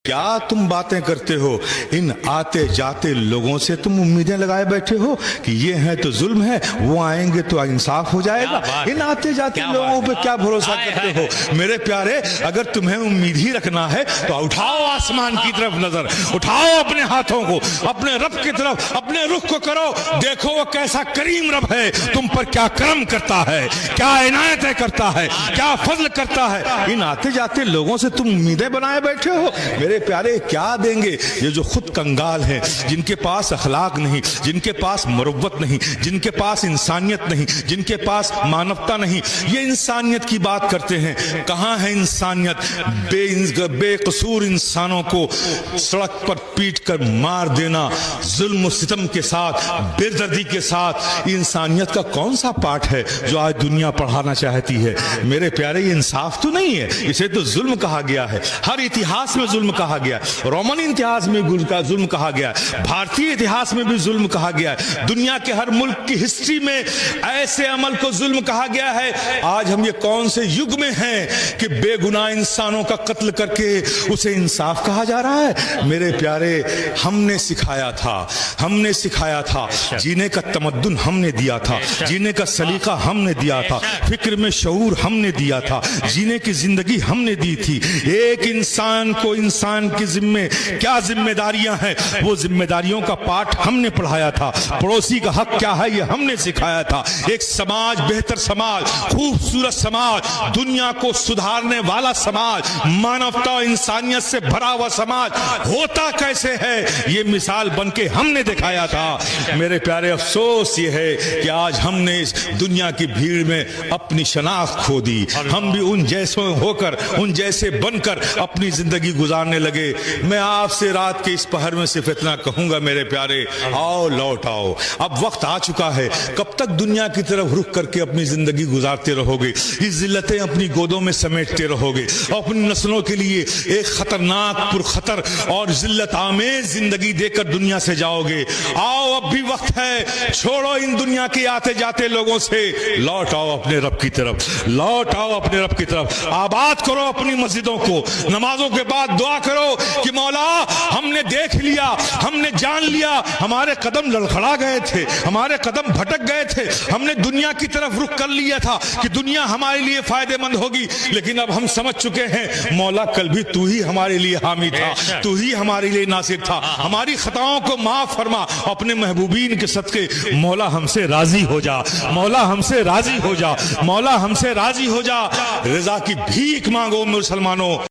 کیا تم باتیں کرتے ہو؟ ان آتے جاتے لوگوں سے تم امیدیں لگائے بیٹھے ہو کہ یہ ہیں تو ظلم ہے، وہ آئیں گے تو انصاف ہو جائے گا۔ ان آتے جاتے لوگوں پہ کیا بھروسہ کرتے ہو؟ میرے پیارے، اگر تمہیں امید ہی رکھنا ہے تو اٹھاؤ آسمان کی طرف نظر، اٹھاؤ اپنے ہاتھوں کو اپنے رب کی طرف، اپنے رخ کو کرو، دیکھو وہ کیسا کریم رب ہے، تم پر کیا کرم کرتا ہے، کیا عنایتیں کرتا ہے، کیا فضل کرتا ہے۔ ان آتے جاتے لوگوں سے تم امیدیں بنائے بیٹھے ہو۔ میرے پیارے، کیا دیں گے یہ جو خود کنگال ہیں، جن کے پاس اخلاق نہیں، جن کے پاس مروت نہیں، جن کے پاس انسانیت نہیں، جن کے پاس مانوتا نہیں؟ یہ انسانیت کی بات کرتے ہیں، کہاں ہے انسانیت؟ بے قصور انسانوں کو سڑک پر پیٹ کر مار دینا، ظلم و ستم کے ساتھ، بے دردی کے ساتھ، انسانیت کا کون سا پارٹ ہے جو آج دنیا پڑھانا چاہتی ہے؟ میرے پیارے، یہ انصاف تو نہیں ہے، اسے تو ظلم کہا گیا ہے۔ ہر اتہاس میں ظلم کہا گیا ہے، رومن اتہاس میں ظلم کہا گیا ہے، بھارتی اتہاس میں بھی ظلم کہا گیا ہے، دنیا کے ہر ملک کی ہسٹری میں ایسے عمل کو ظلم کہا گیا ہے۔ آج ہم یہ کون سے یگ میں ہیں کہ بے گناہ انسانوں کا قتل کر کے اسے انصاف کہا جا رہا ہے؟ میرے پیارے، ہم نے سکھایا تھا جینے کا تمدن ہم نے دیا تھا، جینے کا سلیقہ ہم نے دیا تھا، فکر میں شعور ہم نے دیا تھا، جینے کی زندگی ہم نے دی تھی۔ ایک انسان کو انسان کی کیا ذمہ داریاں ہیں، وہ ذمہ داریوں کا پاٹ ہم نے پڑھایا تھا۔ پڑوسی کا حق کیا ہے، یہ ہم نے سکھایا تھا۔ ایک سماج، بہتر سماج، خوبصورت سماج، دنیا کو سدھارنے والا سماج، مانوتا و انسانیت سے بھرا ہوا سماج ہوتا کیسے ہے، یہ مثال بن کے ہم نے دکھایا تھا۔ میرے پیارے، افسوس یہ ہے کہ آج ہم نے اس دنیا کی بھیڑ میں اپنی شناخت کھو دی۔ ہم بھی ان جیسے ہو کر، ان جیسے بن کر اپنی زندگی گزارنے لگے۔ میں آپ سے رات کے اس پہر میں صرف اتنا کہوں گا میرے پیارے، آؤ لوٹ آؤ، اب وقت آ چکا ہے۔ کب تک دنیا کی طرف رخ کر کے اپنی زندگی گزارتے رہو گے؟ یہ ذلتیں اپنی گودوں میں سمیٹتے رہو گے، اپنی نسلوں کے لیے ایک خطرناک، پرخطر اور ذلت آمیز زندگی دے کر دنیا سے جاؤ گے۔ آؤ، اب بھی وقت ہے، چھوڑو ان دنیا کے آتے جاتے لوگوں سے، لوٹ آؤ اپنے رب کی طرف، لوٹ آؤ اپنے رب کی طرف۔ آباد کرو اپنی مسجدوں کو، نمازوں کے بعد دعا کرو کہ مولا، ہم نے دیکھ لیا، ہم نے جان لیا، ہمارے قدم لڑکھڑا گئے تھے، ہمارے قدم بھٹک گئے تھے، ہم نے دنیا کی طرف رخ کر لیا تھا کہ دنیا ہمارے لیے فائدہ مند ہوگی، لیکن اب ہم سمجھ چکے ہیں مولا، کل بھی تو ہی ہمارے لیے حامی تھا، تو ہی ہمارے لیے ناصر تھا۔ ہماری خطاؤں کو معاف فرما، اپنے محبوبین کے صدقے مولا ہم سے راضی ہو جا، مولا ہم سے راضی ہو جا، مولا ہم سے راضی ہو جا۔ رضا کی بھیک مانگو مسلمانوں۔